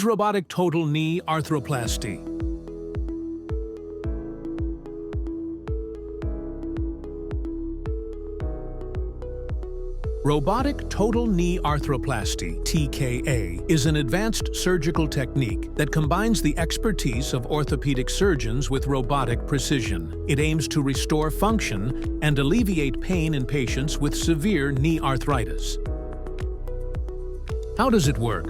robotic total knee arthroplasty? Robotic total knee arthroplasty, TKA, is an advanced surgical technique that combines the expertise of orthopedic surgeons with robotic precision. It aims to restore function and alleviate pain in patients with severe knee arthritis. How does it work?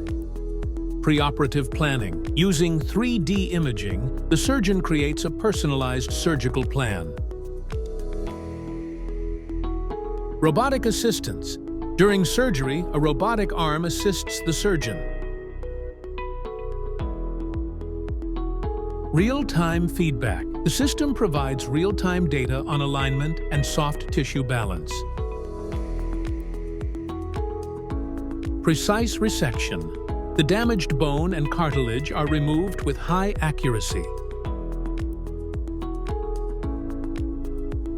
Preoperative planning. Using 3D imaging, the surgeon creates a personalized surgical plan. Robotic assistance. During surgery, a robotic arm assists the surgeon. Real-time feedback. The system provides real-time data on alignment and soft tissue balance. Precise resection. The damaged bone and cartilage are removed with high accuracy.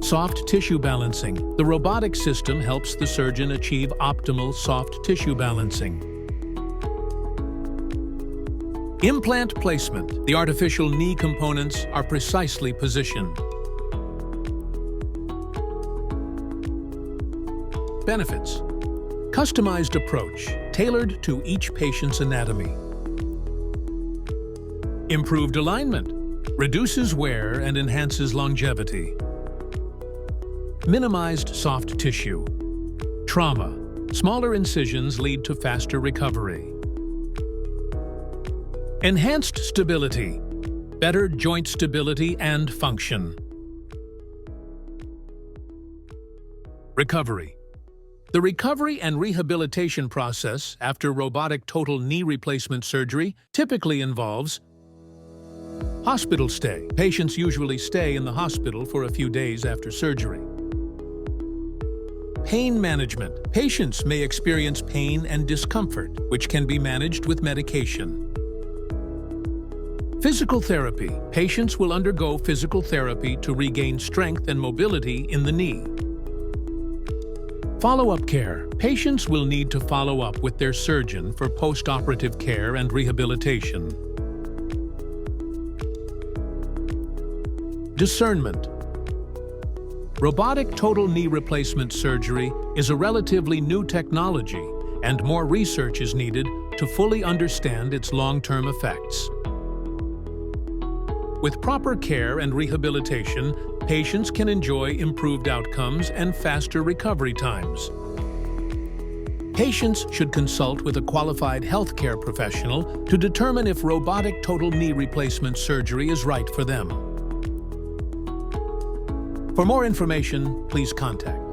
Soft tissue balancing. The robotic system helps the surgeon achieve optimal soft tissue balancing. Implant placement. The artificial knee components are precisely positioned. Benefits. Customized approach, tailored to each patient's anatomy. Improved alignment. Reduces wear and enhances longevity. Minimized soft tissue. Trauma. Smaller incisions lead to faster recovery. Enhanced stability. Better joint stability and function. Recovery. The recovery and rehabilitation process after robotic total knee replacement surgery typically involves hospital stay. Patients usually stay in the hospital for a few days after surgery. Pain management. Patients may experience pain and discomfort, which can be managed with medication. Physical therapy. Patients will undergo physical therapy to regain strength and mobility in the knee. Follow-up care. Patients will need to follow up with their surgeon for post-operative care and rehabilitation. Discernment. Robotic total knee replacement surgery is a relatively new technology, and more research is needed to fully understand its long-term effects. With proper care and rehabilitation, patients can enjoy improved outcomes and faster recovery times. Patients should consult with a qualified healthcare professional to determine if robotic total knee replacement surgery is right for them. For more information, please contact